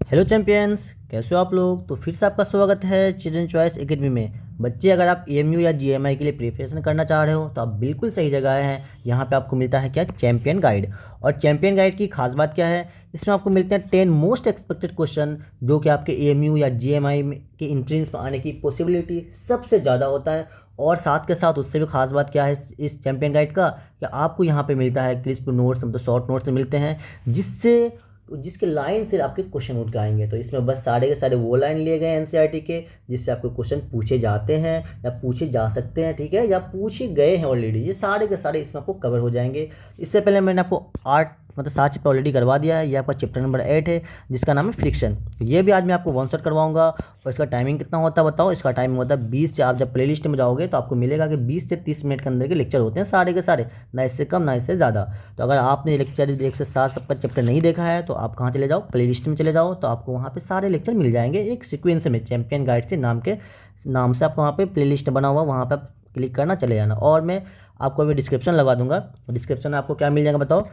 Hello champions, कैसे हो आप लोग। तो फिर से आपका स्वागत है चिल्ड्रन चॉइस एकेडमी में। बच्चे, अगर आप एएमयू या जीएमआई के लिए प्रिपरेशन करना चाह रहे हो तो आप बिल्कुल सही जगह आए हैं। यहाँ पे आपको मिलता है क्या, चैंपियन गाइड। और चैंपियन गाइड की खास बात क्या है, इसमें आपको मिलते हैं 10 मोस्ट एक्सपेक्टेड क्वेश्चन जो कि आपके एएमयू या जीएमआई के एंट्रेंस में आने की पॉसिबिलिटी सबसे ज़्यादा होता है। और साथ के साथ उससे भी खास बात क्या है इस चैंपियन गाइड का, कि आपको यहाँ पे मिलता है क्रिस्प नोट्स, मतलब शॉर्ट नोट्स मिलते हैं जिसके लाइन से आपके क्वेश्चन उठ के आएंगे। तो इसमें बस सारे के सारे वो लाइन लिए गए एनसीईआरटी के जिससे आपके क्वेश्चन पूछे जाते हैं या पूछे जा सकते हैं, ठीक है, या पूछे गए हैं ऑलरेडी। ये सारे के सारे इसमें आपको कवर हो जाएंगे। इससे पहले मैंने आपको 8 मतलब 7 चैप्टर ऑलरेडी करवा दिया है। ये आपका चैप्टर नंबर 8 है जिसका नाम है फ्रिक्शन। तो ये भी आज मैं आपको वन शॉट करवाऊंगा। और इसका टाइमिंग कितना होता है बताओ। इसका टाइमिंग होता है 20 से, आप जब प्लेलिस्ट में जाओगे तो आपको मिलेगा कि 20 से 30 मिनट के अंदर के लेक्चर होते हैं सारे के सारे, ना इससे कम ना इससे ज़्यादा। तो अगर आपने लेक्चर 1 से 7 सबका चैप्टर नहीं देखा है तो आप कहाँ चले जाओ, प्लेलिस्ट में चले जाओ। तो आपको वहाँ पे सारे लेक्चर मिल जाएंगे एक सीक्वेंस में, चैंपियन गाइड से नाम से आपको वहाँ पे प्लेलिस्ट बना हुआ, वहाँ पे आप क्लिक करना चले जाना। और मैं आपको अभी डिस्क्रिप्शन लगा दूंगा। डिस्क्रिप्शन में आपको क्या मिल जाएगा बताओ,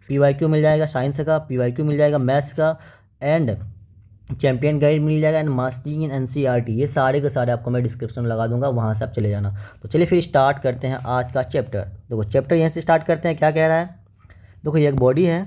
पीवाईक्यू मिल जाएगा साइंस का, पीवाईक्यू मिल जाएगा मैथ्स का, एंड चैंपियन गाइड मिल जाएगा, एंड मास्टरिंग इन एनसीईआरटी। ये सारे के सारे आपको मैं डिस्क्रिप्शन में लगा दूंगा, वहाँ से आप चले जाना। तो चलिए फिर स्टार्ट करते हैं आज का चैप्टर। देखो चैप्टर यहाँ से स्टार्ट करते हैं। क्या कह रहा है, देखो ये एक बॉडी है।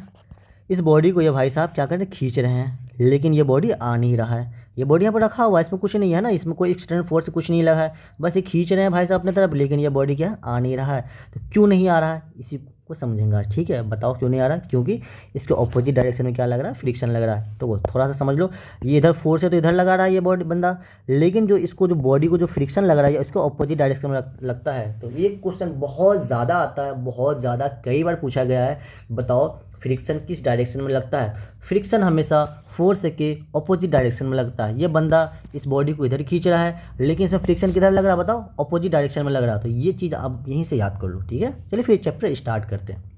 इस बॉडी को ये भाई साहब क्या कर रहे हैं, खींच रहे हैं, लेकिन ये बॉडी आ नहीं रहा है। ये बॉडी यहाँ पर रखा हुआ है, इसमें कुछ नहीं है ना, इसमें कोई एक्सटर्नल फोर्स कुछ नहीं लगा है, बस ये खींच रहे हैं भाई साहब अपने तरफ, लेकिन ये बॉडी क्या आ नहीं रहा है। तो क्यों नहीं आ रहा है इसी को समझेंगे आज, ठीक है। बताओ क्यों नहीं आ रहा है, क्योंकि इसके ऑपोजिट डायरेक्शन में क्या लग रहा है, फ्रिक्शन लग रहा है। तो वो थोड़ा सा समझ लो, ये इधर फोर्स है तो इधर लगा रहा है ये बॉडी बंदा, लेकिन जो बॉडी को जो फ्रिक्शन लग रहा है इसको ऑपोजिट डायरेक्शन में लगता है। तो ये क्वेश्चन बहुत ज़्यादा आता है, बहुत ज़्यादा कई बार पूछा गया है। बताओ फ्रिक्शन किस डायरेक्शन में लगता है। फ्रिक्शन हमेशा फोर्स के ऑपोजिट डायरेक्शन में लगता है। ये बंदा इस बॉडी को इधर खींच रहा है, लेकिन इसमें फ्रिक्शन किधर लग रहा है बताओ, ऑपोजिट डायरेक्शन में लग रहा है। तो ये चीज़ आप यहीं से याद कर लो, ठीक है। चलिए फिर चैप्टर स्टार्ट करते हैं।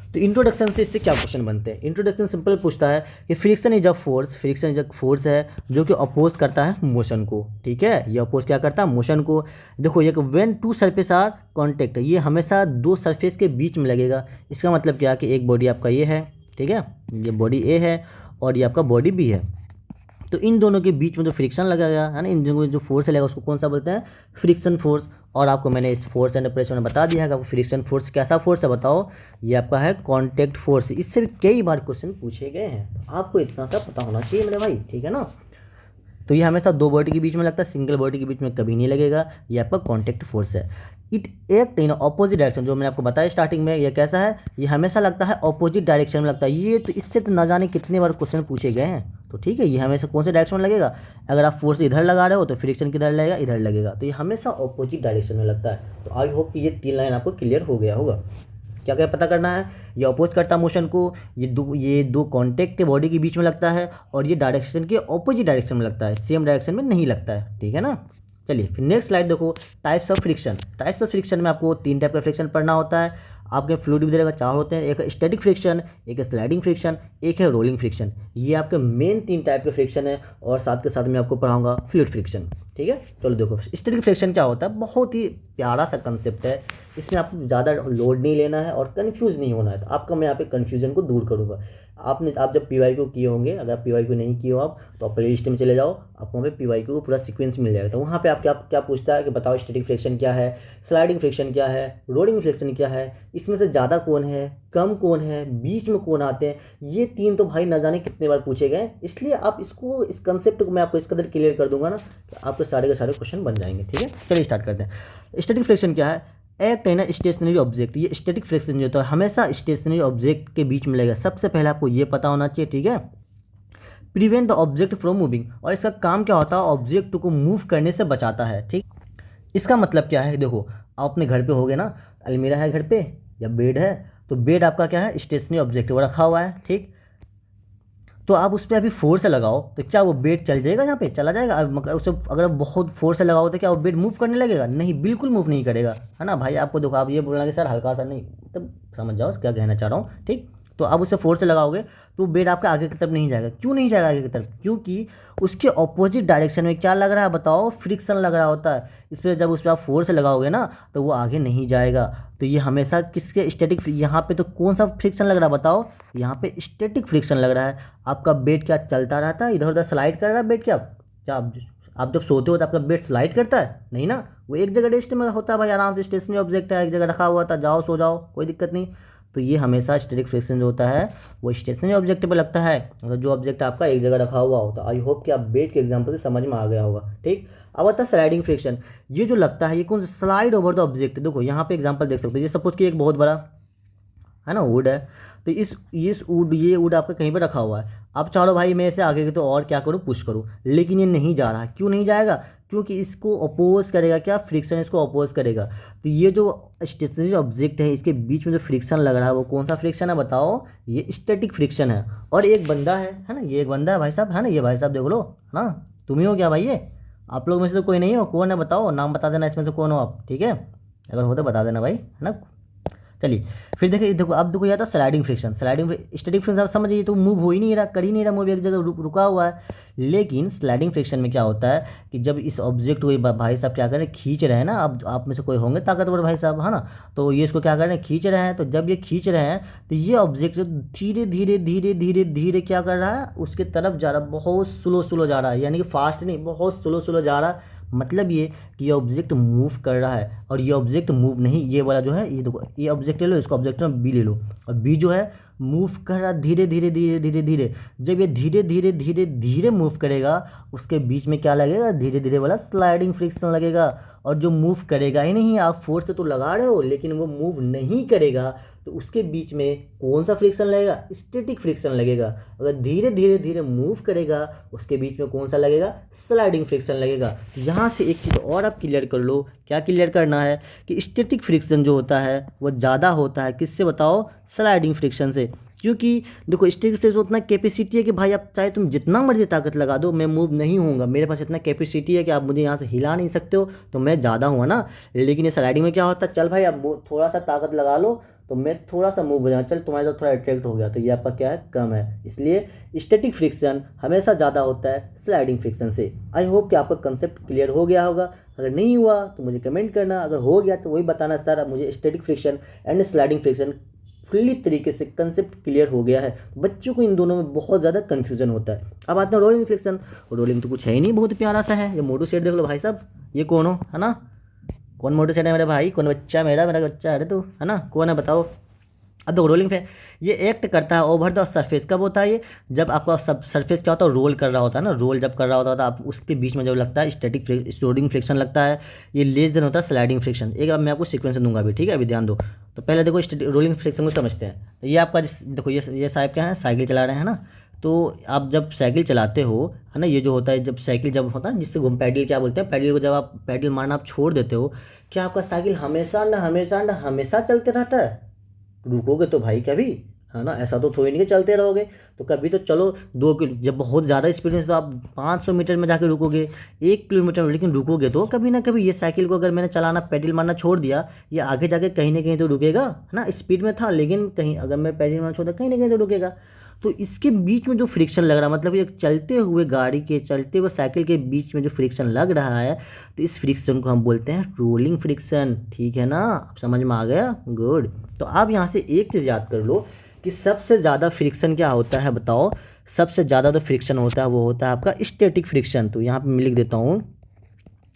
तो इंट्रोडक्शन से इससे क्या क्वेश्चन बनते हैं। इंट्रोडक्शन सिंपल पूछता है कि friction is a force, friction is a force है जो कि अपोज करता है मोशन को, ठीक है। ये अपोज क्या करता है, मोशन को। देखो ये when two surface are contact, ये हमेशा दो सरफेस के बीच में लगेगा। इसका मतलब क्या है कि एक बॉडी आपका ये है, ठीक है, ये बॉडी ए है और ये आपका बॉडी बी है। तो इन दोनों के बीच में जो फ्रिक्शन लगेगा है ना, इन दोनों में जो फोर्स लगेगा उसको कौन सा बोलते हैं, फ्रिक्शन फोर्स। और आपको मैंने इस फोर्स एंड प्रेशर में बता दिया है कि आपको फ्रिक्शन फोर्स कैसा फोर्स है बताओ, ये आपका है कांटेक्ट फोर्स। इससे भी कई बार क्वेश्चन पूछे गए हैं, तो आपको इतना सा पता होना चाहिए मेरे भाई, ठीक है ना। तो ये हमेशा दो बॉडी के बीच में लगता है, सिंगल बॉडी के बीच में कभी नहीं लगेगा। ये आपका कांटेक्ट फोर्स है। It act in opposite direction, जो मैंने आपको बताया स्टार्टिंग में, ये कैसा है, ये हमेशा लगता है ऑपोजिट डायरेक्शन में लगता है। ये तो इससे तो ना जाने कितने बार क्वेश्चन पूछे गए हैं। तो ठीक है, ये हमेशा कौन से डायरेक्शन में लगेगा, अगर आप फोर्स इधर लगा रहे हो तो फ्रिक्शन किधर लगेगा, इधर लगेगा। तो ये हमेशा ऑपोजिट डायरेक्शन में लगता है। तो आई होप कि ये 3 लाइन आपको क्लियर हो गया होगा। क्या क्या पता करना है, ये अपोज करता है मोशन को, ये दो कॉन्टेक्ट के बॉडी के बीच में लगता है, और ये डायरेक्शन के ऑपोजिट डायरेक्शन में लगता है, सेम डायरेक्शन में नहीं लगता है, ठीक है ना। चलिए फिर नेक्स्ट स्लाइड देखो, types of friction. Types of friction में आपको 3 टाइप का फ्रिक्शन पढ़ना होता है। आपके फ्लूइड में देगा 4 होते हैं, एक स्टैटिक फ्रिक्शन, एक स्लाइडिंग फ्रिक्शन, एक है रोलिंग फ्रिक्शन। ये आपके मेन 3 टाइप के फ्रिक्शन है, और साथ के साथ मैं आपको पढ़ाऊंगा फ्लूइड फ्रिक्शन, ठीक है। चलो देखो स्टैटिक फ्रिक्शन क्या होता है, बहुत ही प्यारा सा कंसेप्ट है। इसमें आपको ज़्यादा लोड नहीं लेना है और कन्फ्यूज़ नहीं होना है। तो आपका मैं यहाँ पे कन्फ्यूजन को दूर करूँगा। आप जब पीवाईक्यू किए होंगे, अगर आप पीवाईक्यू नहीं किए हो आप तो आप प्ले लिस्ट में चले जाओ, आपको वहाँ पे पीवाईक्यू को पूरा सीक्वेंस मिल जाएगा। तो वहाँ पे आप क्या पूछता है कि बताओ स्टैटिक फ्रिक्शन क्या है, स्लाइडिंग फ्रिक्शन क्या है, रोलिंग फ्रिक्शन क्या है, इसमें से ज़्यादा कौन है, कम कौन है, बीच में कौन आते हैं। ये 3 तो भाई न जाने कितने बार पूछे गए, इसलिए आप इसको, इस कंसेप्ट को मैं आपको इस कदर क्लियर कर दूंगा ना कि आपके सारे के सारे क्वेश्चन बन जाएंगे, ठीक है। चलिए स्टार्ट करते हैं। स्टैटिक फ्रिक्शन क्या है, एक्ट है ना स्टेशनरी ऑब्जेक्ट। ये स्टैटिक फ्रिक्शन जो होता है हमेशा स्टेशनरी ऑब्जेक्ट के बीच में लगेगा। सबसे पहले आपको ये पता होना चाहिए, ठीक है। Prevent the object from moving, और इसका काम क्या होता है, ऑब्जेक्ट को मूव करने से बचाता है, ठीक। इसका मतलब क्या है, देखो आप अपने घर पे होगे ना, अलमीरा है घर पे या बेड है, तो बेड आपका क्या है, स्टेशनरी ऑब्जेक्ट वो रखा हुआ है, ठीक। तो आप उस पर अभी फोर्स से लगाओ तो क्या वो बेड चल जाएगा, यहाँ पे चला जाएगा। उसे अगर आप बहुत फोर्स से लगाओ तो क्या वो बेड मूव करने लगेगा, नहीं, बिल्कुल मूव नहीं करेगा, है ना भाई। आपको देखो, आप ये बोलना कि सर हल्का सा नहीं, मतलब समझ जाओ क्या कहना चाह रहा हूँ, ठीक। तो आप उसे फोर्स से लगाओगे तो बेड आपका आगे की तरफ नहीं जाएगा। क्यों नहीं जाएगा आगे की तरफ? क्योंकि उसके ऑपोजिट डायरेक्शन में क्या लग रहा है बताओ? फ्रिक्शन लग रहा होता है। इस पर जब उस पर आप फोर्स लगाओगे ना तो वो आगे नहीं जाएगा। तो ये हमेशा किसके स्टैटिक, यहाँ पे तो कौन सा फ्रिक्शन लग रहा है बताओ? यहाँ पे स्टैटिक फ्रिक्शन लग रहा है। आपका बेड क्या चलता रहता है, इधर उधर स्लाइड कर रहा है बेड? क्या आप जब सोते हो तो आपका बेड स्लाइड करता है? नहीं ना, वो एक जगह रेस्ट में होता है भाई, आराम से। स्टेशनरी ऑब्जेक्ट है, एक जगह रखा हुआ था, जाओ सो जाओ, कोई दिक्कत नहीं। तो ये हमेशा स्टैटिक फ्रिक्शन जो होता है वो स्टेशनरी ऑब्जेक्ट पे लगता है, अगर जो ऑब्जेक्ट आपका एक जगह रखा हुआ होता है। आई होप कि आप बेड के एग्जांपल से समझ में आ गया होगा। ठीक, अब आता है स्लाइडिंग फ्रिक्शन। ये जो लगता है ये कौन सा? Slide over the object. देखो यहाँ पे एग्जांपल देख सकते हो, ये सपोज कि एक बहुत बड़ा है ना वुड है, तो ये वुड आपका कहीं पे रखा हुआ है। अब चाहो भाई मैं इसे आगे के तो और क्या करूँ, पुश करूँ, लेकिन ये नहीं जा रहा। क्यों नहीं जाएगा? क्योंकि इसको अपोज करेगा क्या? फ्रिक्शन इसको अपोज करेगा। तो ये जो स्टेशनरी ऑब्जेक्ट है इसके बीच में जो फ्रिक्शन लग रहा है वो कौन सा फ्रिक्शन है बताओ? ये स्टैटिक फ्रिक्शन है। और एक बंदा है ना, ये एक बंदा है भाई साहब, है ना, ये भाई साहब देख लो, है ना, तुम ही हो क्या भाई? ये आप लोग में से तो कोई नहीं हो, कौन है बताओ? नाम बता देना इसमें से कौन हो आप, ठीक है? अगर हो तो बता देना भाई, है ना। चलिए फिर देखिए, देखो अब देखो, यह था स्लाइडिंग फ्रिक्शन। स्टैटिक फ्रिक्शन आप समझिए, तो मूव हो ही नहीं रहा, कर ही नहीं रहा मूव, एक जगह रुका हुआ है। लेकिन स्लाइडिंग फ्रिक्शन में क्या होता है कि जब इस ऑब्जेक्ट को भाई साहब क्या करें, खींच रहे हैं ना, अब आप में से कोई होंगे ताकतवर भाई साहब, है ना, तो ये इसको क्या कर रहे हैं, खींच रहे हैं। तो जब ये खींच रहे हैं तो ये ऑब्जेक्ट धीरे धीरे धीरे धीरे धीरे क्या कर रहा है, उसके तरफ जा रहा है, बहुत स्लो स्लो जा रहा है, यानी कि फास्ट नहीं, बहुत स्लो स्लो जा रहा है। मतलब ये कि ये ऑब्जेक्ट मूव कर रहा है, और ये ऑब्जेक्ट मूव नहीं, ये वाला जो है, ये देखो, ये ऑब्जेक्ट ले लो, इसको ऑब्जेक्ट में बी ले लो, और बी जो है मूव कर रहा धीरे धीरे धीरे धीरे धीरे। जब ये धीरे धीरे धीरे धीरे मूव करेगा, उसके बीच में क्या लगेगा, धीरे धीरे वाला स्लाइडिंग फ्रिक्शन लगेगा। और जो मूव करेगा ही नहीं, आप फोर्स से तो लगा रहे हो लेकिन वो मूव नहीं करेगा, तो उसके बीच में कौन सा फ्रिक्शन लगेगा? स्टैटिक फ्रिक्शन लगेगा। अगर धीरे धीरे धीरे मूव करेगा, उसके बीच में कौन सा लगेगा? स्लाइडिंग फ्रिक्शन लगेगा। यहाँ से एक चीज़ और आप क्लियर कर लो। क्या क्लियर करना है? कि स्टैटिक फ्रिक्शन जो होता है वो ज़्यादा होता है किससे बताओ? स्लाइडिंग फ्रिक्शन से। क्योंकि देखो स्टैटिक फ्रिक्शन उतना कैपेसिटी है कि भाई आप चाहे तुम जितना मर्जी ताकत लगा दो, मैं मूव नहीं होऊंगा, मेरे पास इतना कैपेसिटी है कि आप मुझे यहाँ से हिला नहीं सकते हो, तो मैं ज़्यादा हुआ ना। लेकिन ये स्लाइडिंग में क्या होता है, चल भाई अब थोड़ा सा ताकत लगा लो तो मैं थोड़ा सा मूव हो जाऊँ, चल तुम्हारे साथ थोड़ा अट्रैक्ट हो गया, तो ये आपका क्या है, कम है। इसलिए स्टैटिक फ्रिक्शन हमेशा ज़्यादा होता है स्लाइडिंग फ्रिक्शन से। आई होप कि आपका कंसेप्ट क्लियर हो गया होगा। अगर नहीं हुआ तो मुझे कमेंट करना, अगर हो गया तो वही बताना, सर मुझे static friction and sliding friction fully तरीके से कंसेप्ट क्लियर हो गया है। बच्चों को इन दोनों में बहुत ज़्यादा कन्फ्यूजन होता है। अब आते हैं रोलिंग फ्रिक्शन। रोलिंग तो कुछ है ही नहीं, बहुत प्यारा सा है। ये मोटू सेट देख लो भाई साहब, ये कौन हो, है ना, कौन मोटू सेट है मेरे भाई? कौन बच्चा मेरा बच्चा है तू, है ना, कौन है बताओ? अब देखो रोलिंग पे ये एक्ट करता है ओवर द सरफेस। कब होता है ये? जब आपका सब सरफेस क्या होता है, रोल कर रहा होता है ना, रोल जब कर रहा होता है तो आप उसके बीच में जब लगता है रोलिंग फ्रिक्शन लगता है, ये लेस देन होता है स्लाइडिंग फ्रिक्शन। एक अब मैं आपको सीक्वेंस दूंगा अभी, ठीक है, अभी ध्यान दो। तो पहले देखो रोलिंग फ्रिक्शन को समझते हैं। तो ये आपका देखो, ये साहब क्या है, साइकिल चला रहे हैं ना। तो आप जब साइकिल चलाते हो, है ना, ये जो होता है जब साइकिल जब होता है जिससे घूम, पैडल क्या बोलते हैं, पैडल को जब आप पैडल मारना आप छोड़ देते हो, क्या आपका साइकिल हमेशा ना हमेशा ना हमेशा चलते रहता है? रुकोगे तो भाई कभी, है ना, ऐसा तो थोड़ी नहीं कि चलते रहोगे। तो कभी तो चलो 2 किलो, जब बहुत ज़्यादा स्पीड में तो आप 500 मीटर में जाके रुकोगे, 1 किलोमीटर में, लेकिन रुकोगे तो कभी ना कभी। ये साइकिल को अगर मैंने चलाना, पेडल मारना छोड़ दिया, ये आगे जाके कहीं ना कहीं तो रुकेगा, है ना। स्पीड में था लेकिन कहीं अगर मैं पेडल मारना छोड़ दिया, कहीं ना कहीं तो रुकेगा। तो इसके बीच में जो फ्रिक्शन लग रहा है, मतलब ये चलते हुए गाड़ी के, चलते हुए साइकिल के बीच में जो फ्रिक्शन लग रहा है, तो इस फ्रिक्शन को हम बोलते हैं रोलिंग फ्रिक्शन। ठीक है ना, आप समझ में आ गया? गुड। तो आप यहाँ से एक चीज़ याद कर लो कि सबसे ज़्यादा फ्रिक्शन क्या होता है बताओ? सबसे ज़्यादा तो फ्रिक्शन होता है वो होता है आपका स्टैटिक फ्रिक्शन। तो यहाँ पर मैं लिख देता हूँ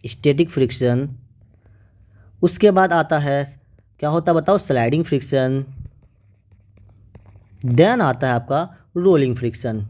स्टैटिक फ्रिक्शन। उसके बाद आता है क्या होता है बताओ? Sliding friction. देन आता है आपका रोलिंग फ्रिक्शन।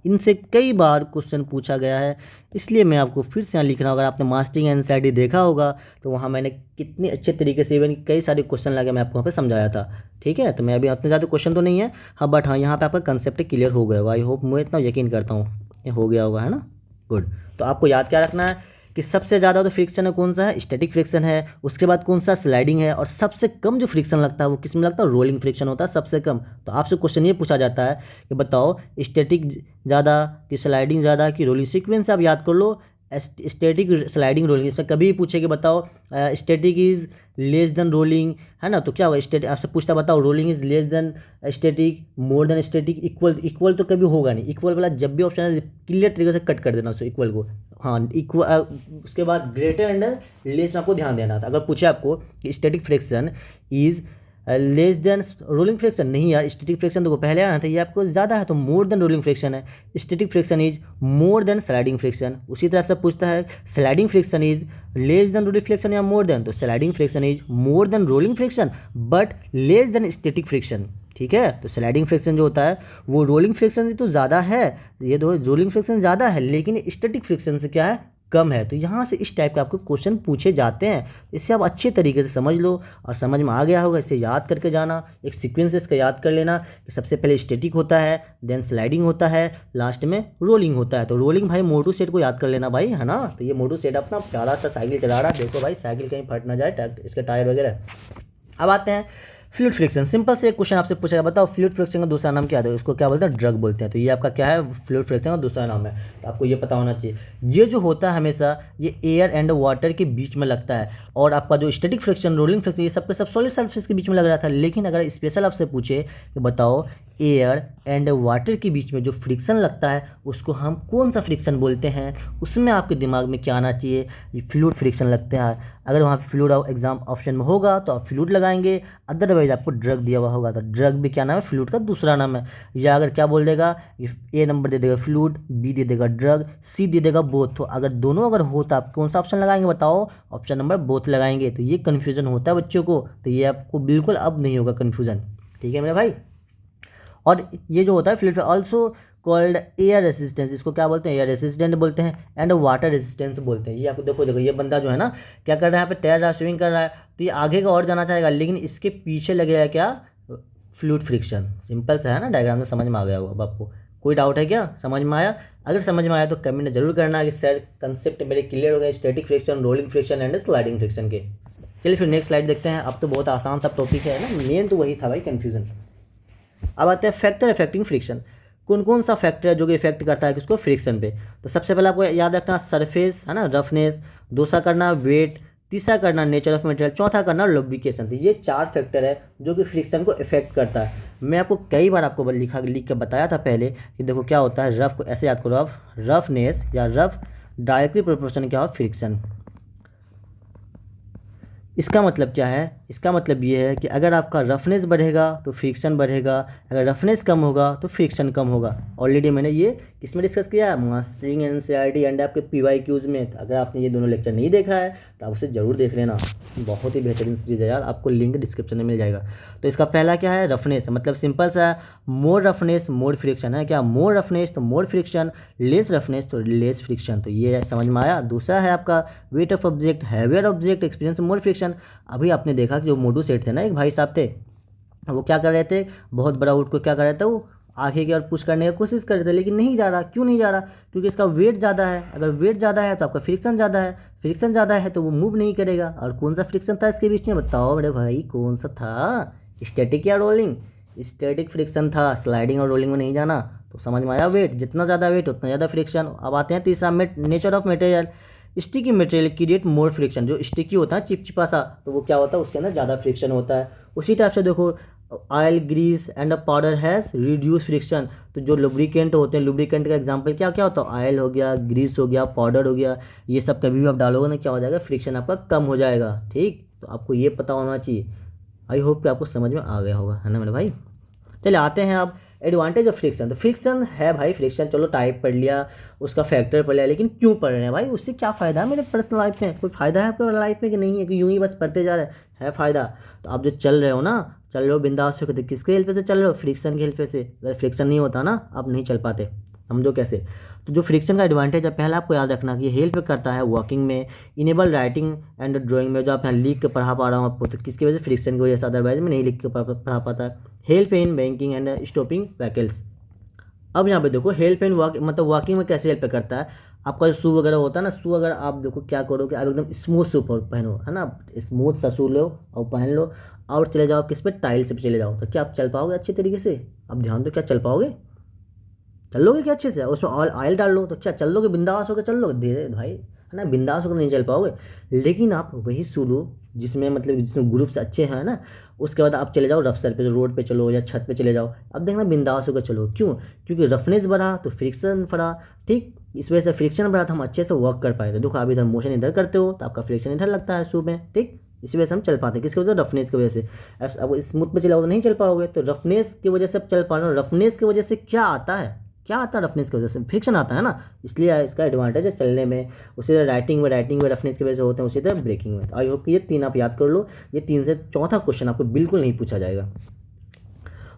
इनसे कई बार क्वेश्चन पूछा गया है, इसलिए मैं आपको फिर से यहाँ लिख रहा हूँ। अगर आपने मास्टरिंग एनसीईआरटी देखा होगा तो वहाँ मैंने कितने अच्छे तरीके से इवन कई सारे क्वेश्चन लगे, मैं आपको वहाँ पे समझाया था। ठीक है, तो मैं अभी इतने ज़्यादा क्वेश्चन तो नहीं है, हाँ, बट हाँ यहाँ पे आपका कंसेप्ट क्लियर हो गया होगा। आई होप, मैं इतना यकीन करता हूँ ये हो गया होगा, है ना। गुड। तो आपको याद क्या रखना है कि सबसे ज़्यादा तो फ्रिक्शन है कौन सा है? स्टैटिक फ्रिक्शन है। उसके बाद कौन सा? स्लाइडिंग है। और सबसे कम जो फ्रिक्शन लगता है वो किस में लगता है? रोलिंग फ्रिक्शन होता है सबसे कम। तो आपसे क्वेश्चन ये पूछा जाता है कि बताओ स्टैटिक ज़्यादा कि स्लाइडिंग ज़्यादा कि रोलिंग? सीक्वेंस आप याद कर लो, स्टैटिक स्लाइडिंग रोलिंग, इसमें कभी भी पूछे कि बताओ static is less than rolling, है ना, तो क्या होगा, स्टैटिक आपसे पूछता बताओ rolling is less than static, more than static, equal, equal तो कभी होगा नहीं, इक्वल वाला जब भी ऑप्शन है क्लियर तरीके से कट कर देना उसको, इक्वल को, हाँ इक्वल। उसके बाद ग्रेटर एंड लेस में आपको ध्यान देना था। अगर पूछे आपको कि static friction is less than rolling friction, नहीं यार, स्टैटिक फ्रिक्शन देखो पहले आना था, ये आपको ज़्यादा है तो मोर देन रोलिंग फ्रिक्शन है, static friction is more than sliding friction. उसी तरह से पूछता है sliding friction is less than rolling friction या मोर देन, तो sliding friction is more than rolling friction but less than static friction, ठीक है। तो स्लाइडिंग फ्रिक्शन जो होता है वो रोलिंग फ्रिक्शन से तो ज़्यादा है, ये दो रोलिंग फ्रिक्शन ज़्यादा है लेकिन स्टैटिक फ्रिक्शन से क्या है, कम है। तो यहाँ से इस टाइप के आपको क्वेश्चन पूछे जाते हैं, इससे आप अच्छे तरीके से समझ लो और समझ में आ गया होगा, इसे याद करके जाना, एक सीक्वेंस इसका याद कर लेना कि सबसे पहले स्टैटिक होता है, देन स्लाइडिंग होता है, लास्ट में रोलिंग होता है। तो रोलिंग भाई मोटू सेट को याद कर लेना भाई, है ना। तो ये मोटू सेट अपना प्यारा सा साइकिल चला रहा है, देखो भाई साइकिल कहीं फट ना जाए इसके टायर वगैरह। अब आते हैं फ्लूइड फ्रिक्शन। सिंपल से एक क्वेश्चन आपसे पूछा गया, बताओ फ्लूइड फ्रिक्शन का दूसरा नाम क्या है, उसको क्या बोलते हैं, ड्रग बोलते हैं। तो ये आपका क्या है, फ्लूइड फ्रिक्शन का दूसरा नाम है, तो आपको ये पता होना चाहिए। ये जो होता है हमेशा ये एयर एंड वाटर के बीच में लगता है, और आपका जो स्टैटिक फ्रिक्शन, रोलिंग फ्रिक्शन, ये सब सॉलिड सरफेस के बीच में लग रहा था। लेकिन अगर स्पेशल आपसे पूछे कि बताओ एयर एंड वाटर के बीच में जो फ्रिक्शन लगता है उसको हम कौन सा फ्रिक्शन बोलते हैं, उसमें आपके दिमाग में क्या आना चाहिए, ये फ्लूइड फ्रिक्शन लगता है। अगर वहाँ फ्लूइड एग्जाम ऑप्शन में होगा तो आप फ्लूइड लगाएंगे, अदरवाइज आपको ड्रग दिया हुआ होगा तो ड्रग भी क्या नाम है, फ्लूइड का दूसरा नाम है। या अगर क्या बोल देगा, ए नंबर दे देगा फ्लूइड, बी दे देगा ड्रग, सी दे देगा बोथ। तो अगर दोनों अगर हो तो आप कौन सा ऑप्शन लगाएंगे, बताओ, ऑप्शन नंबर बोथ लगाएंगे। तो ये कन्फ्यूजन होता है बच्चों को, तो ये आपको बिल्कुल अब नहीं होगा कन्फ्यूजन, ठीक है मेरे भाई। और ये जो होता है fluid also called air resistance, इसको क्या बोलते हैं, एयर रेसिस्टेंट बोलते हैं, एंड वाटर रेसिस्टेंस बोलते हैं। ये आपको देखो ये बंदा जो है ना क्या कर रहा है, यहाँ पे तैर रहा है, स्विमिंग कर रहा है, तो ये आगे का और जाना चाहेगा, लेकिन इसके पीछे लगेगा क्या, फ्लूइड फ्रिक्शन। सिंपल सा है ना, डायग्राम में समझ में आ गया होगा। अब आपको कोई डाउट है क्या, समझ में आया? अगर समझ में आया तो कमेंट जरूर करना कि सर कंसेप्ट मेरे क्लियर हो गए static friction, rolling friction and sliding friction के। चलिए फिर नेक्स्ट स्लाइड देखते हैं। अब तो बहुत आसान सा टॉपिक है ना, मेन तो वही था भाई, कन्फ्यूजन। अब आते हैं फैक्टर अफेक्टिंग फ्रिक्शन। कौन कौन सा फैक्टर है जो कि इफेक्ट करता है किसको, फ्रिक्शन पे। तो सबसे पहले आपको याद रखना सरफेस, है ना, रफनेस, दूसरा करना वेट, तीसरा करना नेचर ऑफ मटेरियल, चौथा करना लुब्रिकेशन। तो ये 4 फैक्टर है जो कि फ्रिक्शन को इफेक्ट करता है। मैं आपको कई बार आपको लिख के बताया था पहले कि देखो क्या होता है, रफ को ऐसे याद करो आप, रफनेस या रफ डायरेक्टली प्रोपोर्शनल क्या हो, फ्रिक्शन। इसका मतलब क्या है, इसका मतलब ये है कि अगर आपका रफनेस बढ़ेगा तो फ्रिक्शन बढ़ेगा, अगर रफनेस कम होगा तो फ्रिक्शन कम होगा। ऑलरेडी मैंने ये किसमें डिस्कस किया है, मास्टरिंग एनसीईआरटी एंड आपके पीवाईक्यूज में। तो अगर आपने ये दोनों लेक्चर नहीं देखा है तो आप उसे ज़रूर देख लेना, बहुत ही बेहतरीन सीरीज़ है यार, आपको लिंक डिस्क्रिप्शन में मिल जाएगा। तो इसका पहला क्या है, रफनेस, मतलब सिंपल सा, मोर रफनेस मोर फ्रिक्शन है क्या, मोर रफनेस तो मोर फ्रिक्शन, लेस रफनेस तो लेस फ्रिक्शन। तो ये समझ में आया। दूसरा है आपका weight of object, heavier object experience more friction. अभी आपने देखा कि जो मोटू सेठ थे ना, एक भाई साहब थे, वो क्या कर रहे थे, बहुत बड़ा ऊँट को क्या कर रहे थे, वो आगे की ओर पुश करने की कोशिश कर रहे थे, लेकिन नहीं जा रहा। क्यों नहीं जा रहा, क्योंकि इसका वेट ज़्यादा है। अगर वेट ज़्यादा है तो आपका फ्रिक्शन ज़्यादा है, फ्रिक्शन ज़्यादा है तो वो मूव नहीं करेगा। और कौन सा फ्रिक्शन था इसके बीच में, बताओ बड़े भाई, कौन सा था, स्टैटिक या रोलिंग, स्टैटिक फ्रिक्शन था। स्लाइडिंग और रोलिंग में नहीं जाना। तो समझ में आया, वेट, जितना ज़्यादा वेट उतना ज़्यादा फ्रिक्शन। अब आते हैं तीसरा, nature of material. Sticky material create more friction, जो स्टिकी होता है चिपचिपा सा, तो वो क्या होता है, उसके अंदर ज़्यादा फ्रिक्शन होता है। उसी टाइप से देखो, oil, grease and a powder has reduce friction. तो जो लुब्रिकेंट होते हैं, लुब्रिकेंट का एग्जांपल क्या क्या होता है, ऑयल हो गया, ग्रीस हो गया, पाउडर हो गया, ये सब कभी भी आप डालोगे ना क्या हो जाएगा, फ्रिक्शन आपका कम हो जाएगा। ठीक, तो आपको ये पता होना चाहिए। आई होप कि आपको समझ में आ गया होगा, है ना मेरे भाई। चलिए आते हैं अब एडवांटेज ऑफ फ्रिक्शन। तो फ्रिक्शन है भाई, फ्रिक्शन चलो टाइप पढ़ लिया, उसका फैक्टर पढ़ लिया, लेकिन क्यों पढ़ रहे हैं भाई, उससे क्या फ़ायदा है मेरे पर्सनल लाइफ में, कोई फ़ायदा है आपको लाइफ में कि नहीं है, कि यूँ ही बस पढ़ते जा रहे हैं, है फ़ायदा। तो आप जो चल रहे हो ना, चल रहे हो बिंदास होकर, किसके हेल्प से चल रहे हो, फ्रिक्शन की हेल्प से। अगर फ्रिक्शन नहीं होता ना, आप नहीं चल पाते, समझो कैसे। तो जो फ्रिक्शन का एडवांटेज है, पहला आपको याद रखना कि ये हेल्प करता है वॉकिंग में, इनेबल राइटिंग एंड ड्राइंग में। जो आप यहाँ लिख के पढ़ा पा रहा हूँ आपको, तो किसकी वजह से, फ्रिक्शन की वजह से, अदरवाइज में नहीं लिख के पढ़ा पाता। Help in banking and stopping vehicles. अब यहाँ पे देखो, हेल्प इन मतलब वॉकिंग में कैसे हेल्प करता है। आपका जो शू वगैरह होता है ना, शू अगर आप देखो क्या करो कि आप एकदम स्मूथ शू पहनो, है ना, स्मूथ सा शू लो और पहन लो, और चले जाओ किस पे, टाइल से चले जाओ, तो क्या आप चल पाओगे अच्छे तरीके से, अब ध्यान दो, क्या चल पाओगे, चल लोगे क्या अच्छे से, उसमें ऑयल डाल लो तो क्या चल लोगे, बिंदास होकर चल लोगे धीरे भाई, है ना, बिंदास होकर नहीं चल पाओगे। लेकिन आप वही सोलो जिसमें मतलब जिसमें ग्रुप्स अच्छे हैं ना, उसके बाद आप चले जाओ रफ सरफेस, रोड पे चलो या छत पे चले जाओ, अब देखना बिंदास होकर चलो। क्यों? क्योंकि रफनेस बढ़ा तो फ्रिक्शन बढ़ा, ठीक, इस वजह से फ्रिक्शन बढ़ा तो हम अच्छे से वर्क कर पाए थे। देखो आप इधर मोशन इधर करते हो तो आपका फ्रिक्शन इधर लगता है शू में, ठीक, इसी वजह से हम चल पाते हैं। किसकी वजह से? रफनेस की वजह से। अब स्मूथ पे चलाओ तो नहीं चल पाओगे, तो रफनेस की वजह से अब चल पा रहे हो। रफनेस की वजह से क्या आता है, क्या आता है रफनेस की वजह से? फ्रिक्शन आता है ना, इसलिए इसका एडवांटेज है चलने में। उसी तरह राइटिंग में रफनेस की वजह से होते हैं, उसी तरह ब्रेकिंग में। तो आई होप कि ये 3 आप याद कर लो, ये 3 से चौथा क्वेश्चन आपको बिल्कुल नहीं पूछा जाएगा।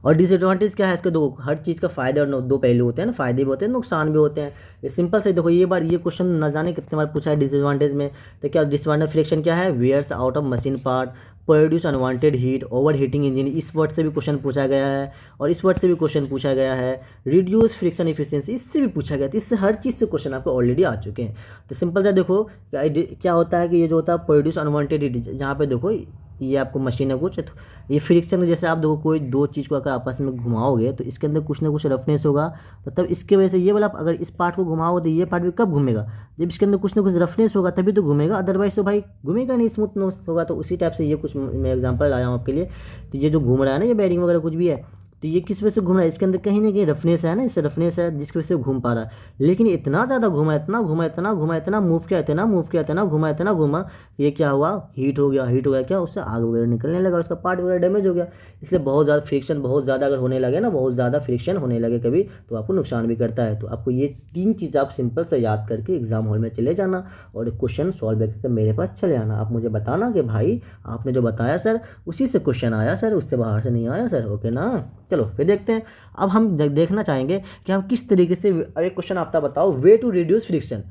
और डिसएडवांटेज क्या है इसके? दो, हर चीज़ का फ़ायदे और दो पहलू होते हैं ना, फ़ायदे भी होते हैं नुकसान भी होते हैं। ये सिंपल से देखो, ये बार ये क्वेश्चन न जाने कितने बार पूछा है डिसएडवांटेज में। तो क्या डिसएडवांटेज फ्रिक्शन क्या है? Wears out of machine part, produce unwanted heat, over heating engine, इस वर्ड से भी क्वेश्चन पूछा गया है और इस वर्ड से भी क्वेश्चन पूछा गया है। रिड्यूस फ्रिक्शन इफिशियंसी, इससे भी पूछा गया था। इससे हर चीज़ से क्वेश्चन आपको ऑलरेडी आ चुके हैं। तो सिंपल सा देखो क्या होता है कि ये जो होता है प्रोड्यूस अनवांटेड हीट, जहाँ पे देखो ये आपको मशीन है कुछ, तो ये फ्रिक्शन, जैसे आप देखो कोई दो चीज़ को अगर आपस में घुमाओगे तो इसके अंदर कुछ ना कुछ रफनेस होगा, तो तब इसके वजह से ये वाला अगर इस पार्ट को घुमाओगे तो ये पार्ट भी कब घूमेगा? जब इसके अंदर कुछ ना कुछ रफनेस होगा तभी तो घूमेगा, अदरवाइज तो भाई घूमेगा नहीं, स्मूथ होगा। तो उसी टाइप से ये कुछ मैं एग्जांपल लाया हूँ आपके लिए। तो ये जो घूम रहा है ना, ये बैरिंग वगैरह कुछ भी है, तो ये किस वजह से घूम रहा है? इसके अंदर कहीं ना कहीं रफनेस है ना, इससे रफनेस है जिसकी वजह से घूम पा रहा है। लेकिन इतना ज़्यादा घूमा, इतना घूमा, इतना घूमा, इतना मूव किया, इतना मूव किया, इतना घूमा, इतना घूमा, ये क्या हुआ? हीट हो गया। हीट हो गया क्या? उससे आग वगैरह निकलने लगा, उसका पार्ट वगैरह डैमेज हो गया। इसलिए बहुत ज़्यादा फ्रिक्शन, बहुत ज़्यादा अगर होने लगे ना, बहुत ज़्यादा फ्रिक्शन होने लगे कभी, तो आपको नुकसान भी करता है। तो आपको ये 3 चीज़ आप सिंपल से याद करके एग्जाम हॉल में चले जाना और क्वेश्चन सॉल्व करके मेरे पास चले आना। आप मुझे बताना कि भाई आपने जो बताया सर उसी से क्वेश्चन आया सर, उससे बाहर से नहीं आया सर, ओके ना। चलो फिर देखते हैं। अब हम देखना चाहेंगे कि हम किस तरीके से, एक क्वेश्चन आपका बताओ, वे टू रिड्यूस फ्रिक्शन,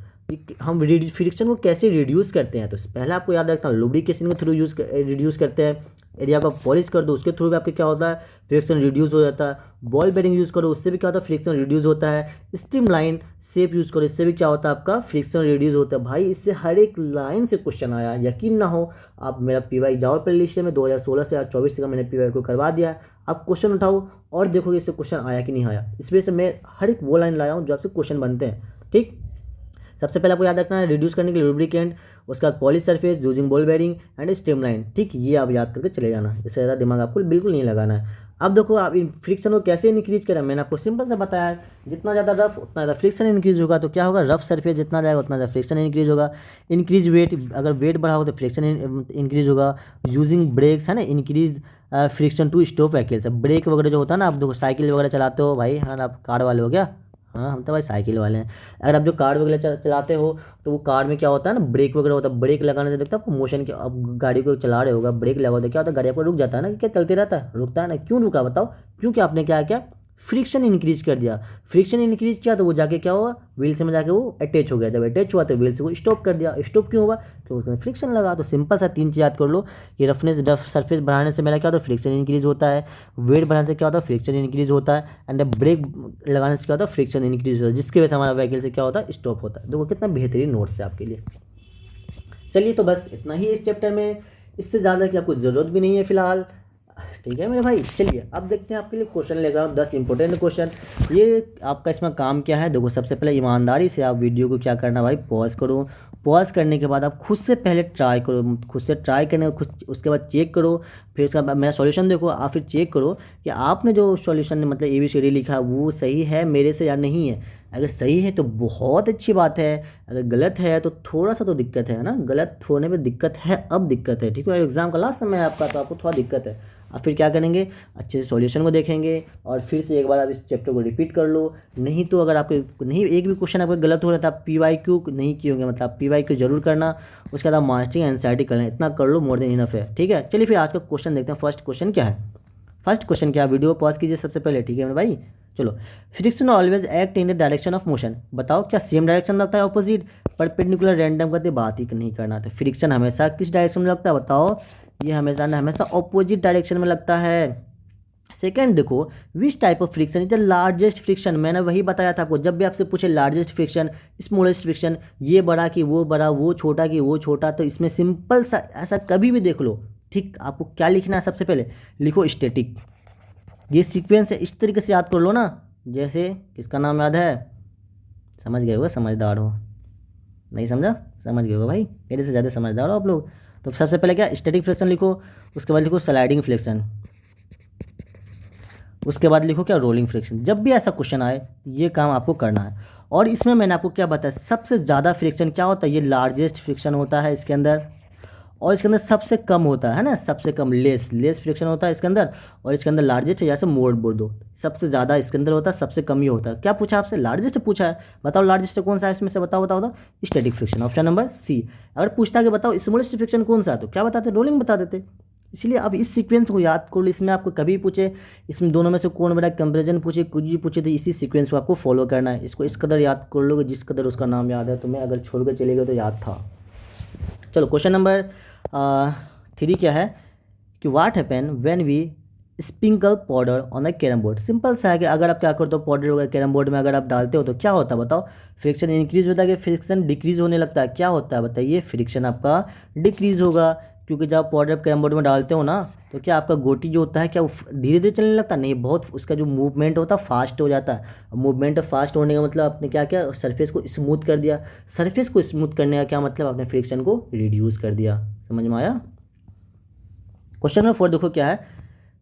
हम फ्रिक्शन को कैसे रिड्यूस करते हैं। तो पहले आपको याद रखना, लुब्रिकेशन के थ्रू रिड्यूस करते हैं। एरिया को पॉलिश कर दो, उसके थ्रू भी आपके क्या होता है? फ्रिक्शन रिड्यूस हो जाता है। बॉल बेरिंग यूज़ करो, उससे भी क्या होता है? फ्रिक्शन रिड्यूस होता है। स्ट्रीमलाइन शेप यूज़ करो, इससे भी क्या होता है? आपका फ्रिक्शन रिड्यूस होता है। भाई इससे हर एक लाइन से क्वेश्चन आया, यकीन ना हो आप मेरा PY जाओ प्ले लिस्ट में 2016 से 2024 तक मैंने PY को करवा दिया है। आप क्वेश्चन उठाओ और देखोगे इससे क्वेश्चन आया कि नहीं आया। इस वजह से मैं हर एक वो लाइन लाया हूँ जो आपसे क्वेश्चन बनते हैं, ठीक। सबसे पहले आपको याद रखना है रिड्यूस करने के लिए लुब्रिकेंट, उसके बाद polish surface, using ball bearing and streamline, ठीक, ये आप याद करके चले जाना। इससे ज़्यादा दिमाग आपको बिल्कुल नहीं लगाना है। अब देखो आप इन फ्रिक्शन को कैसे इंक्रीज करें, मैंने आपको सिंपल से बताया है, जितना ज़्यादा रफ उतना ज़्यादा फ्रिक्शन इंक्रीज होगा। तो क्या होगा? रफ सरफेस जितना जाएगा उतना ज़्यादा फ्रिक्शन इंक्रीज होगा। इंक्रीज वेट, अगर वेट बढ़ा होगा तो फ्रिक्शन इंक्रीज होगा। यूजिंग ब्रेक्स, है ना, increase friction to stop vehicles. Brake वगैरह जो होता है ना, आप देखो साइकिल वगैरह चलाते हो भाई, हाँ आप कार वाले हो क्या? हाँ हम तो भाई साइकिल वाले हैं। अगर आप जो कार वगैरह चलाते हो तो वो कार में क्या होता है ना, ब्रेक वगैरह होता है। ब्रेक लगाने से देखते हो आपको मोशन के, अब गाड़ी को चला रहे होगा, ब्रेक लगा होता है, क्या होता है? गाड़ी आपको रुक जाता है ना, कि क्या चलते रहता है, रुकता है ना। क्यों रुका बताओ? क्योंकि आपने क्या किया? फ्रिक्शन इंक्रीज कर दिया। फ्रिक्शन इंक्रीज किया तो वो जाके क्या हुआ? व्हील से में जाके वो अटैच हो गया। जब अटैच हुआ तो व्हील से वो स्टॉप कर दिया। स्टॉप क्यों हुआ? क्योंकि उसमें फ्रिक्शन लगा। तो सिंपल सा 3 चीज़ याद कर लो कि रफ सरफेस बढ़ाने से मेरा क्या होता है? फ्रिक्शन इंक्रीज होता है। वेट बढ़ाने से क्या होता है? फ्रिक्शन इंक्रीज होता है। एंड ब्रेक लगाने से क्या होता है? फ्रिक्शन इंक्रीज होता है, जिसकी वजह से हमारा व्हीकल से क्या होता है? स्टॉप होता है। देखो कितना बेहतरीन नोट्स है आपके लिए। चलिए तो बस इतना ही इस चैप्टर में, इससे ज़्यादा की आपको ज़रूरत भी नहीं है फिलहाल, ठीक है मेरे भाई। चलिए अब देखते हैं आपके लिए क्वेश्चन लेकर आऊँ 10 इंपॉर्टेंट क्वेश्चन। ये आपका इसमें काम क्या है? देखो सबसे पहले ईमानदारी से आप वीडियो को क्या करना भाई, पॉज करो। पॉज करने के बाद आप खुद से पहले ट्राई करो, खुद से ट्राई करने खुद, उसके बाद चेक करो। फिर उसका बाद मेरा सॉल्यूशन देखो, आप फिर चेक करो कि आपने जो सॉल्यूशन मतलब ABCD लिखा वो सही है मेरे से या नहीं है। अगर सही है तो बहुत अच्छी बात है, अगर गलत है तो थोड़ा सा तो दिक्कत है ना, गलत होने में दिक्कत है, अब दिक्कत है, ठीक है। एग्ज़ाम का लास्ट समय है आपका, तो आपको थोड़ा दिक्कत है। आप फिर क्या करेंगे? अच्छे से सॉल्यूशन को देखेंगे और फिर से एक बार आप इस चैप्टर को रिपीट कर लो। नहीं तो अगर आपके नहीं एक भी क्वेश्चन आपका गलत हो रहा है तो आप PYQ नहीं किए होंगे, मतलब PYQ जरूर करना। उसके बाद आप मास्टरिंग एनसीईआरटी करना, इतना कर लो, मोर देन इनफ है, ठीक है। चलिए फिर आज का क्वेश्चन देखते हैं। फर्स्ट क्वेश्चन क्या है? फर्स्ट क्वेश्चन क्या है? वीडियो पॉज कीजिए सबसे पहले, ठीक है मेरे भाई। चलो, friction always act in the direction of motion. बताओ क्या सेम डायरेक्शन में लगता है? ऑपोजिट, परपेंडिकुलर, रैंडम करते बात ही नहीं करना। तो फ्रिक्शन हमेशा किस डायरेक्शन में लगता है बताओ? ये हमेशा ऑपोजिट डायरेक्शन में लगता है। सेकेंड देखो, which type of friction is the largest friction. मैंने वही बताया था आपको, जब भी आपसे पूछे लार्जेस्ट फ्रिक्शन, स्मॉलेस्ट फ्रिक्शन, ये बड़ा कि वो बड़ा, वो छोटा कि वो छोटा, तो इसमें सिंपल सा ऐसा कभी भी देख लो, ठीक। आपको क्या लिखना है? सबसे पहले लिखो स्टैटिक, ये सीक्वेंस है, इस तरीके से याद कर लो ना, जैसे किसका नाम याद है? समझ गए होगा, समझदार हो। नहीं समझा? समझ गए होगा भाई, मेरे से ज़्यादा समझदार हो आप लोग। तो सबसे पहले क्या, स्टैटिक फ्रिक्शन लिखो, उसके बाद लिखो स्लाइडिंग फ्रिक्शन, उसके बाद लिखो क्या, रोलिंग फ्रिक्शन। जब भी ऐसा क्वेश्चन आए ये काम आपको करना है। और इसमें मैंने आपको क्या बताया, सबसे ज़्यादा फ्रिक्शन क्या होता है, ये लार्जेस्ट फ्रिक्शन होता है इसके अंदर, और इसके अंदर सबसे कम होता है ना, सबसे कम लेस फ्रिक्शन होता है इसके अंदर, और इसके अंदर लार्जेस्ट है, जैसे मोड़ बोल दो, सबसे ज़्यादा इसके अंदर होता है, सबसे कम ही होता है। क्या पूछा आपसे? लार्जेस्ट पूछा है, बताओ लार्जेस्ट कौन सा है इसमें से, बताओ बताओ बताओ। Static friction, option number C. अगर पूछता है कि बताओ स्मॉलेस्ट फ्रिक्शन कौन सा है, तो क्या बताते, रोलिंग बता देते। इसलिए अब इस सीक्वेंस को याद कर लो, इसमें आपको कभी पूछे इसमें दोनों में से कौन बड़ा, कंपेरिजन पूछे, कुछ भी पूछे, तो इसी सीक्वेंस को आपको फॉलो करना है। इसको इस कदर याद कर लोगे जिस कदर उसका नाम याद है तुम्हें, अगर छोड़ कर चले गए तो याद था। चलो क्वेश्चन नंबर 3 क्या है कि what happen when we sprinkle powder on the carrom board. Simple सा है कि अगर आप क्या करते हो, पाउडर वगैरह कैरम बोर्ड में अगर आप डालते हो तो क्या होता है बताओ, फ्रिक्शन इंक्रीज होता है कि फ्रिक्शन डिक्रीज होने लगता है, क्या होता है बताइए, फ्रिक्शन आपका डिक्रीज होगा। क्योंकि जब पाउडर आप कैरम बोर्ड में डालते हो ना, तो क्या आपका गोटी जो होता है क्या वो धीरे धीरे चलने लगता है? नहीं, बहुत उसका जो मूवमेंट होता है फास्ट हो जाता है। मूवमेंट फास्ट होने का मतलब आपने क्या किया, सरफेस को स्मूथ कर दिया। सरफेस को स्मूथ करने का क्या मतलब, आपने फ्रिक्शन को रिड्यूस कर दिया। समझ में आया? क्वेश्चन नंबर 4 देखो क्या है,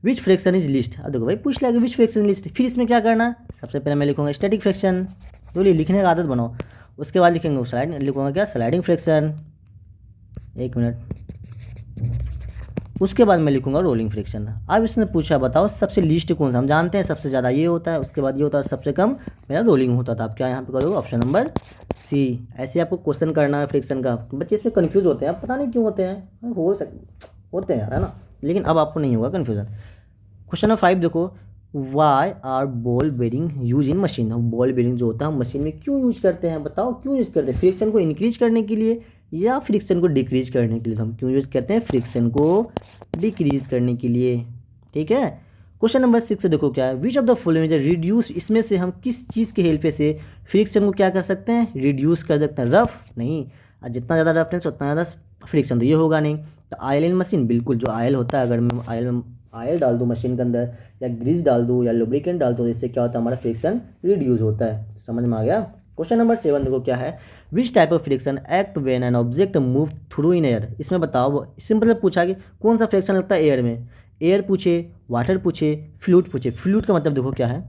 विच फ्रिक्शन इज लिस्ट। अब देखो भाई पूछ लिया कि विच फ्रिक्शन लिस्ट, फिर इसमें क्या करना है, सबसे पहले मैं लिखूंगा स्टैटिक फ्रिक्शन, तो लिखने का आदत बनाओ। उसके बाद लिखेंगे स्लाइड, लिखूंगा क्या, स्लाइडिंग फ्रिक्शन, 1 मिनट। उसके बाद मैं लिखूंगा रोलिंग फ्रिक्शन। अब इसने पूछा बताओ सबसे लीस्ट कौन सा, हम जानते हैं सबसे ज़्यादा ये होता है, उसके बाद ये होता है, सबसे कम मेरा रोलिंग होता था। आप क्या यहाँ पे करोगे, ऑप्शन नंबर सी। ऐसे आपको क्वेश्चन करना है फ्रिक्शन का। बच्चे इसमें कन्फ्यूज होते हैं, अब पता नहीं क्यों होते हैं, होते हैं यार, है ना, लेकिन अब आपको नहीं होगा कन्फ्यूजन। क्वेश्चन नंबर 5 देखो, why are ball bearing use in machine. Ball bearing जो होता है हम मशीन में क्यों यूज करते हैं, बताओ क्यों यूज करते हैं, फ्रिक्शन को इंक्रीज करने के लिए या फ्रिक्शन को डिक्रीज करने के लिए। तो हम क्यों यूज करते हैं, फ्रिक्शन को डिक्रीज करने के लिए। ठीक है। क्वेश्चन नंबर 6 देखो क्या है, which of the following reduce, इसमें से हम किस चीज़ के हेल्प से फ्रिक्शन को क्या कर सकते हैं, रिड्यूस कर सकते हैं। रफ नहीं, जितना ज़्यादा रफनेस उतना ज़्यादा फ्रिक्शन, तो ये होगा नहीं। तो आयल इन मशीन, बिल्कुल जो आयल होता है, अगर मैं आयल डाल दूँ मशीन के अंदर, या ग्रीस डाल दूँ, या लुब्रिकेंट डाल दूँ, तो इससे क्या होता है, हमारा फ्रिक्शन रिड्यूस होता है। समझ में आ गया? क्वेश्चन नंबर 7 देखो क्या है, which type of friction act when an object move through in air. इसमें बताओ, सिंपल से पूछा कि कौन सा फ्रिक्शन लगता है एयर में। एयर पूछे, वाटर पूछे, फ्लूइड पूछे। फ्लूइड का मतलब देखो क्या है,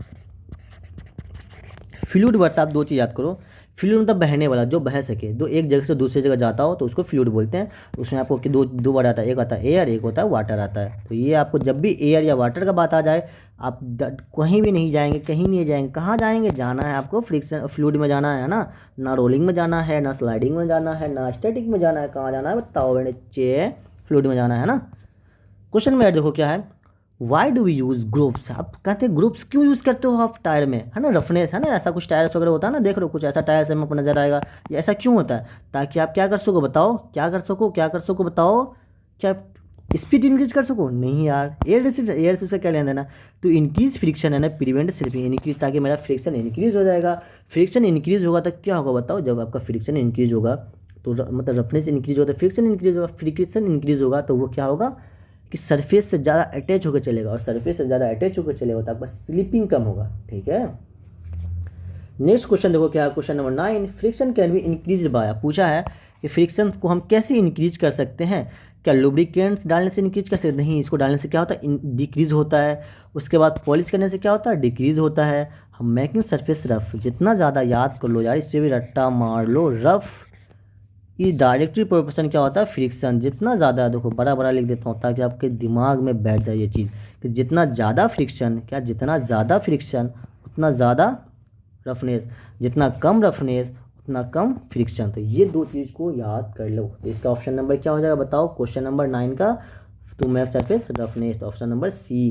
फ्लूइड वर्ड्स आप 2 चीज़ याद करो। फ्लूइड मतलब बहने वाला, जो बह सके, जो एक जगह से दूसरी जगह जाता हो, तो उसको फ्लूइड बोलते हैं। उसमें आपको कि दो वर्ड आता है, एक आता है एयर, एक होता है वाटर आता है। तो ये आपको जब भी एयर या वाटर का बात आ जाए, आप कहीं भी नहीं जाएंगे, कहीं नहीं जाएंगे, कहाँ जाएंगे, जाना है आपको फ्रिक्शन फ्लूइड में जाना है ना। ना रोलिंग में जाना है, ना स्लाइडिंग में जाना है, ना स्टैटिक में जाना है, कहाँ जाना है बताओ बच्चे, फ्लूइड में जाना है ना। क्वेश्चन में देखो क्या है, why do we use groups. आप कहते हैं ग्रुप्स क्यों यूज़ करते हो आप टायर में, है ना, रफनेस है ना, ऐसा कुछ टायर्स वगैरह होता है ना, देख लो कुछ ऐसा टायर से आपको नजर आएगा, ये ऐसा क्यों होता है, ताकि आप क्या कर सको बताओ, क्या कर सको बताओ, क्या स्पीड इंक्रीज कर सको। नहीं यार, एयर से क्या लेना देना, तो इंक्रीज फ्रिक्शन है ना, प्रिवेंट स्लिपिंग, इंक्रीज, ताकि मेरा फ्रिक्शन इंक्रीज हो जाएगा। फ्रिक्शन इंक्रीज होगा तो क्या होगा बताओ, जब आपका फ्रिक्शन इंक्रीज होगा तो मतलब रफनेस इंक्रीज होगा तो फ्रिक्शन इंक्रीज होगा, फ्रिक्शन इंक्रीज होगा तो वो क्या होगा कि सरफेस से ज़्यादा अटैच होकर चलेगा, और सरफेस से ज़्यादा अटैच होकर चलेगा तो आपका स्लिपिंग कम होगा। ठीक है। नेक्स्ट क्वेश्चन देखो क्या है, question number 9, friction can be increase by. पूछा है कि फ्रिक्शन को हम कैसे इंक्रीज कर सकते हैं, क्या लुब्रिकेंट्स डालने से इंक्रीज कर सकते हैं, नहीं, इसको डालने से क्या होता है, डिक्रीज होता है। उसके बाद पॉलिश करने से क्या होता है, डिक्रीज होता है। हम मेकिंग सरफेस रफ, जितना ज़्यादा याद कर लो यार, इससे भी रट्टा मार लो, रफ ये डायरेक्टली प्रोपोर्शन क्या होता है, फ्रिक्शन। जितना ज़्यादा, देखो बड़ा बड़ा लिख देता हूँ ताकि आपके दिमाग में बैठ जाए ये चीज़ कि जितना ज़्यादा फ्रिक्शन, क्या जितना ज़्यादा फ्रिक्शन उतना ज़्यादा रफनेस, जितना कम रफनेस उतना कम फ्रिक्शन। तो ये 2 चीज़ को याद कर लो। तो इसका ऑप्शन नंबर क्या हो जाएगा बताओ, क्वेश्चन नंबर 9 का, टू मेक सरफेस रफनेस, तो option number C.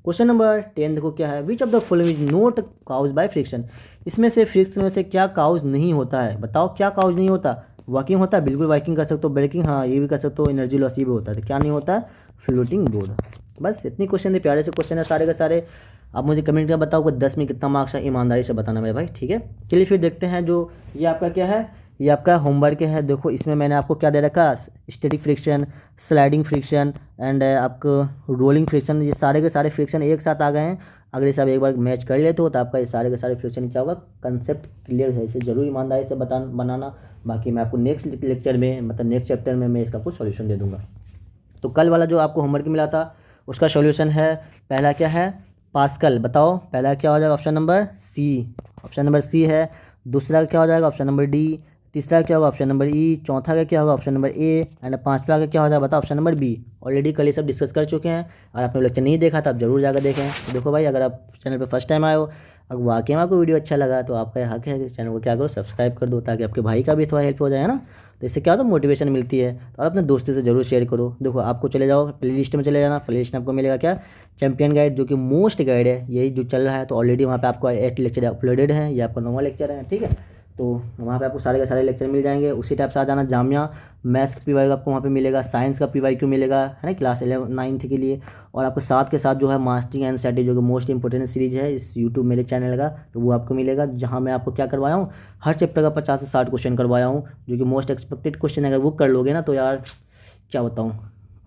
Question number 10 देखो क्या है, which of the following is not cause by friction. इसमें से फ्रिक्शन में से क्या काउज नहीं होता है, बताओ क्या काउज नहीं होता। वर्किंग होता है, बिल्कुल वर्किंग कर सकते हो, ब्रेकिंग हाँ ये भी कर सकते हो, एनर्जी लॉस ये भी होता है। तो क्या नहीं होता है, फ्लोटिंग बोर्ड। बस इतनी क्वेश्चन थे, प्यारे से क्वेश्चन है सारे के सारे। आप मुझे कमेंट कर बताओ कि 10 में कितना मार्क्स है, ईमानदारी से बताना मेरे भाई। ठीक है, चलिए फिर देखते हैं जो ये आपका क्या है, ये आपका होमवर्क है। देखो इसमें मैंने आपको क्या दे रखा, static friction, sliding friction and आपको रोलिंग फ्रिक्शन, ये सारे के सारे फ्रिक्शन एक साथ आ गए हैं। अगर इसे आप एक बार मैच कर लेते हो तो आपका ये सारे के सारे फ्यूचर क्या होगा, कंसेप्ट क्लियर है। इसे जरूर ईमानदारी से बनाना। बाकी मैं आपको नेक्स्ट लेक्चर में मतलब नेक्स्ट चैप्टर में मैं इसका कुछ सॉल्यूशन दे दूंगा। तो कल वाला जो आपको होमवर्क मिला था उसका सॉल्यूशन है, पहला क्या है, पास्कल। बताओ पहला क्या हो जाएगा, option number C, option number C है। दूसरा क्या हो जाएगा, ऑप्शन नंबर डी। तीसरा क्या होगा, ऑप्शन नंबर ई। चौथा का क्या होगा, ऑप्शन नंबर ए। एंड पांचवा का क्या हो जाएगा, बताओ, ऑप्शन नंबर बी। ऑलरेडी कल ये सब डिस्कस कर चुके हैं। और आपने लेक्चर नहीं देखा था आप जरूर जाकर देखें। तो देखो भाई, अगर आप चैनल पर फर्स्ट टाइम आए हो, अगर वाकई में आपको वीडियो अच्छा लगा तो आपका हक है कि चैनल को क्या करो, सब्सक्राइब कर दो, ताकि आपके भाई का भी थोड़ा हेल्प हो जाए, है ना। तो इससे क्या होता है, मोटिवेशन मिलती है। और अपने दोस्तों से जरूर शेयर करो। देखो आपको चले जाओ प्ले लिस्ट में, चले जाना, प्ले लिस्ट में आपको मिलेगा क्या, चैंपियन गाइड, जो कि मोस्ट गाइड है, यही जो चल रहा है। तो ऑलरेडी वहाँ पे आपको 8 लेक्चर अपलोडेड है, ये आपका 9वां लेक्चर है, ठीक है। तो वहाँ पे आपको सारे के सारे लेक्चर मिल जाएंगे। उसी टाइप से आ जाना जामिया, मैथ्स का पीवाई आपको वहाँ पे मिलेगा, साइंस का पीवाईक्यू मिलेगा, है ना, क्लास 11 9 के लिए। और आपको साथ के साथ जो है मास्टरिंग एंड सेट जो कि मोस्ट इंपॉर्टेंट सीरीज है इस यूट्यूब मेरे चैनल का, तो वो आपको मिलेगा, जहाँ मैं आपको क्या करवाया हूँ, हर चैप्टर का 50 से 60 क्वेश्चन करवाया हूँ, जो कि मोस्ट एक्सपेक्टेड क्वेश्चन। अगर वो कर लोगे ना तो यार क्या बताऊँ,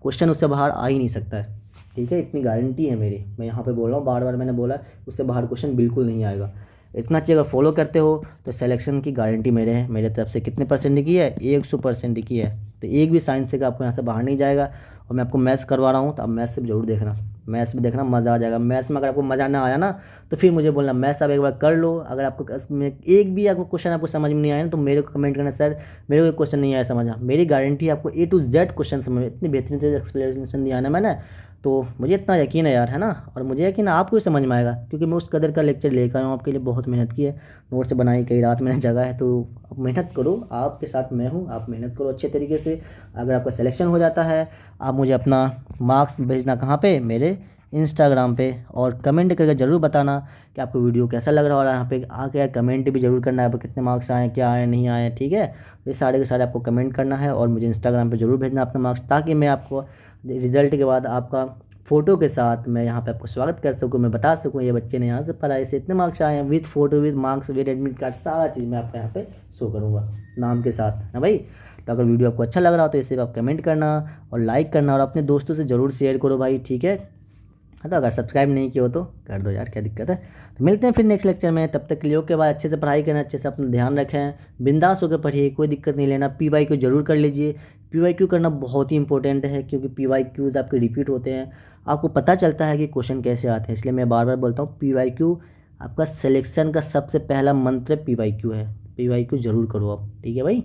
क्वेश्चन उससे बाहर आ ही नहीं सकता है, ठीक है। इतनी गारंटी है मेरी, मैं यहाँ पे बोल रहा हूँ, बार बार मैंने बोला, उससे बाहर क्वेश्चन बिल्कुल नहीं आएगा। इतना चीज़ अगर फॉलो करते हो तो सिलेक्शन की गारंटी मेरे तरफ से कितने परसेंट की है, 100% की है। तो एक भी साइंस से का आपको यहाँ से बाहर नहीं जाएगा। और मैं आपको मैथ्स करवा रहा हूँ, तो आप मैथ्स से जरूर देखना, मैथ्स भी देखना, मज़ा आ जाएगा। मैथ्स में अगर आपको मज़ा ना आया ना तो फिर मुझे बोलना, मैथ्स आप एक बार कर लो। अगर आपको इसमें एक भी आपको क्वेश्चन आपको समझ में नहीं आया ना तो मेरे को कमेंट करना, सर मेरे को क्वेश्चन नहीं आया समझ। मेरी गारंटी है आपको A to Z क्वेश्चन समझ, इतनी बेहतरीन से एक्सप्लेनेशन दिया ना मैंने, तो मुझे इतना यकीन है यार, है ना। और मुझे यकीन है आपको भी समझ में आएगा, क्योंकि मैं उस कदर का लेक्चर लेकर आया हूँ आपके लिए, बहुत मेहनत की है, नोट्स बनाई, कई रात मैंने जगह है। तो आप मेहनत करो, आपके साथ मैं हूँ, आप मेहनत करो अच्छे तरीके से। अगर आपका सिलेक्शन हो जाता है, आप मुझे अपना मार्क्स भेजना कहाँ पे, मेरे इंस्टाग्राम पे, और कमेंट करके ज़रूर बताना कि आपको वीडियो कैसा लग रहा है। और यहाँ पे आके यार कमेंट भी ज़रूर करना है, आपको कितने मार्क्स आए, क्या आए, नहीं आए, ठीक है। ये सारे के सारे आपको कमेंट करना है और मुझे इंस्टाग्राम पे ज़रूर भेजना अपने मार्क्स, ताकि मैं आपको रिजल्ट के बाद आपका फ़ोटो के साथ मैं यहाँ पे आपको स्वागत कर सकूँ, मैं बता सकूँ ये बच्चे ने यहाँ से पढ़ाई से इतने मार्क्स आए हैं, with photo, with marks, with admit card, सारा चीज़ मैं आपको यहाँ पे शो करूँगा नाम के साथ, ना भाई। तो अगर वीडियो आपको अच्छा लग रहा हो तो इसे आप कमेंट करना और लाइक करना, और अपने दोस्तों से ज़रूर शेयर करो भाई, ठीक है। हाँ, तो अगर सब्सक्राइब नहीं किया हो तो कर दो यार, क्या दिक्कत है। तो मिलते हैं फिर नेक्स्ट लेक्चर में, तब तक के लिए ओके बाय। अच्छे से पढ़ाई करना, अच्छे से अपना ध्यान रखें, बिंदास होकर पढ़िए, कोई दिक्कत नहीं लेना। PYQ जरूर कर लीजिए, PYQ करना बहुत ही इंपॉर्टेंट है, क्योंकि PYQs आपके रिपीट होते हैं, आपको पता चलता है कि क्वेश्चन कैसे आते हैं। इसलिए मैं बार बार बोलता हूँ, PYQ आपका सिलेक्शन का सबसे पहला मंत्र PYQ है। PYQ जरूर करो आप, ठीक है भाई।